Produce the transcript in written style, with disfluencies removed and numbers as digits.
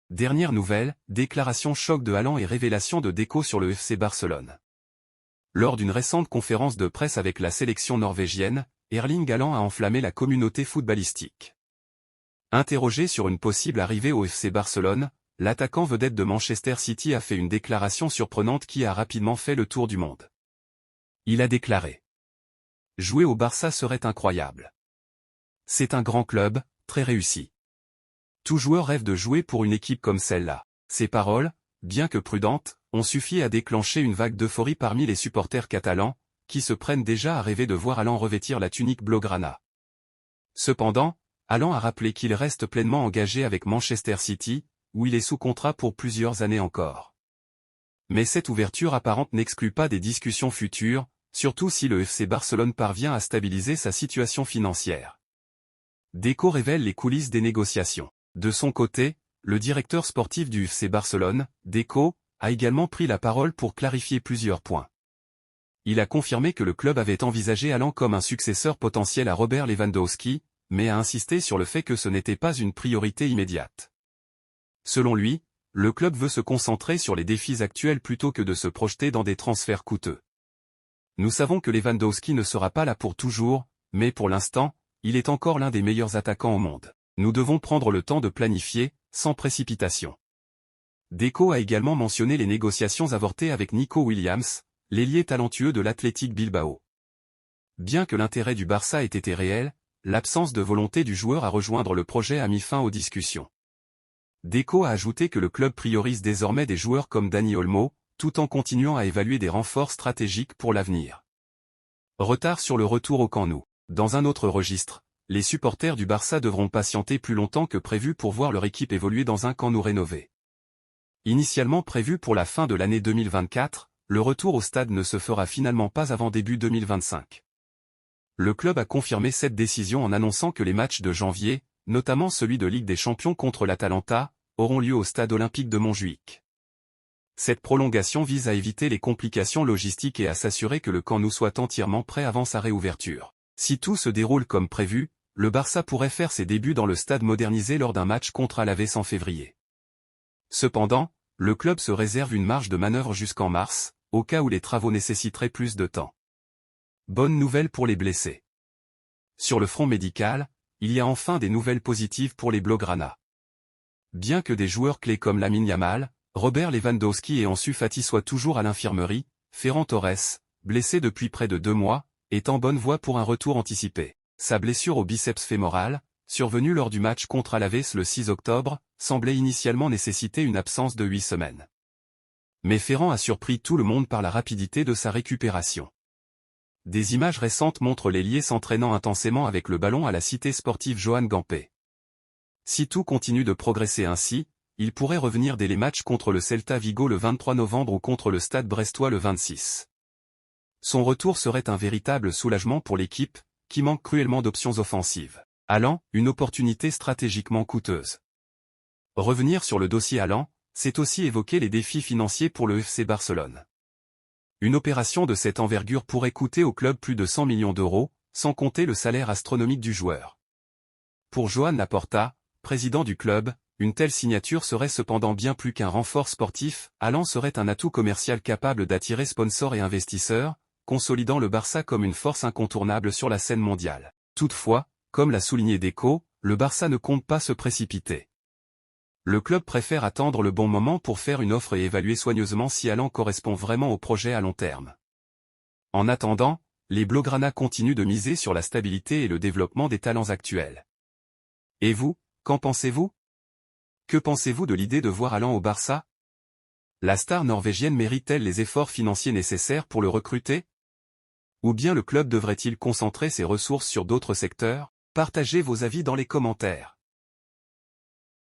Dernière nouvelle, déclaration choc de Haaland et révélation de Deco sur le FC Barcelone. Lors d'une récente conférence de presse avec la sélection norvégienne, Erling Haaland a enflammé la communauté footballistique. Interrogé sur une possible arrivée au FC Barcelone, l'attaquant vedette de Manchester City a fait une déclaration surprenante qui a rapidement fait le tour du monde. Il a déclaré: « Jouer au Barça serait incroyable. C'est un grand club, très réussi. Tout joueur rêve de jouer pour une équipe comme celle-là. » Ces paroles, bien que prudentes, ont suffi à déclencher une vague d'euphorie parmi les supporters catalans, qui se prennent déjà à rêver de voir Haaland revêtir la tunique blaugrana. Cependant, Haaland a rappelé qu'il reste pleinement engagé avec Manchester City, où il est sous contrat pour plusieurs années encore. Mais cette ouverture apparente n'exclut pas des discussions futures, surtout si le FC Barcelone parvient à stabiliser sa situation financière. Deco révèle les coulisses des négociations. De son côté, le directeur sportif du FC Barcelone, Deco, a également pris la parole pour clarifier plusieurs points. Il a confirmé que le club avait envisagé Haaland comme un successeur potentiel à Robert Lewandowski, mais a insisté sur le fait que ce n'était pas une priorité immédiate. Selon lui, le club veut se concentrer sur les défis actuels plutôt que de se projeter dans des transferts coûteux. Nous savons que Lewandowski ne sera pas là pour toujours, mais pour l'instant, il est encore l'un des meilleurs attaquants au monde. Nous devons prendre le temps de planifier, sans précipitation. Deco a également mentionné les négociations avortées avec Nico Williams, l'ailier talentueux de l'Athletic Bilbao. Bien que l'intérêt du Barça ait été réel, l'absence de volonté du joueur à rejoindre le projet a mis fin aux discussions. Deco a ajouté que le club priorise désormais des joueurs comme Dani Olmo, tout en continuant à évaluer des renforts stratégiques pour l'avenir. Retard sur le retour au Camp Nou. Dans un autre registre, les supporters du Barça devront patienter plus longtemps que prévu pour voir leur équipe évoluer dans un Camp Nou rénové. Initialement prévu pour la fin de l'année 2024, le retour au stade ne se fera finalement pas avant début 2025. Le club a confirmé cette décision en annonçant que les matchs de janvier, notamment celui de Ligue des Champions contre l'Atalanta, auront lieu au stade olympique de Montjuïc. Cette prolongation vise à éviter les complications logistiques et à s'assurer que le Camp Nou soit entièrement prêt avant sa réouverture. Si tout se déroule comme prévu, le Barça pourrait faire ses débuts dans le stade modernisé lors d'un match contre Alavés en février. Cependant, le club se réserve une marge de manœuvre jusqu'en mars, au cas où les travaux nécessiteraient plus de temps. Bonne nouvelle pour les blessés. Sur le front médical, il y a enfin des nouvelles positives pour les Blaugrana. Bien que des joueurs clés comme Lamine Yamal, Robert Lewandowski et Ansu Fati soient toujours à l'infirmerie, Ferran Torres, blessé depuis près de 2 mois, est en bonne voie pour un retour anticipé. Sa blessure au biceps fémoral, survenue lors du match contre Alavés le 6 octobre, semblait initialement nécessiter une absence de 8 semaines. Mais Ferran a surpris tout le monde par la rapidité de sa récupération. Des images récentes montrent l'ailier s'entraînant intensément avec le ballon à la cité sportive Johan Gamper. Si tout continue de progresser ainsi, il pourrait revenir dès les matchs contre le Celta Vigo le 23 novembre ou contre le Stade brestois le 26. Son retour serait un véritable soulagement pour l'équipe, qui manque cruellement d'options offensives. Haaland, une opportunité stratégiquement coûteuse. Revenir sur le dossier Haaland, c'est aussi évoquer les défis financiers pour le FC Barcelone. Une opération de cette envergure pourrait coûter au club plus de 100 millions d'euros, sans compter le salaire astronomique du joueur. Pour Joan Laporta, président du club, une telle signature serait cependant bien plus qu'un renfort sportif. Haaland serait un atout commercial capable d'attirer sponsors et investisseurs, consolidant le Barça comme une force incontournable sur la scène mondiale. Toutefois, comme l'a souligné Deco, le Barça ne compte pas se précipiter. Le club préfère attendre le bon moment pour faire une offre et évaluer soigneusement si Haaland correspond vraiment au projet à long terme. En attendant, les Blaugrana continuent de miser sur la stabilité et le développement des talents actuels. Et vous, qu'en pensez-vous? Que pensez-vous de l'idée de voir Haaland au Barça? La star norvégienne mérite-t-elle les efforts financiers nécessaires pour le recruter? Ou bien le club devrait-il concentrer ses ressources sur d'autres secteurs? Partagez vos avis dans les commentaires.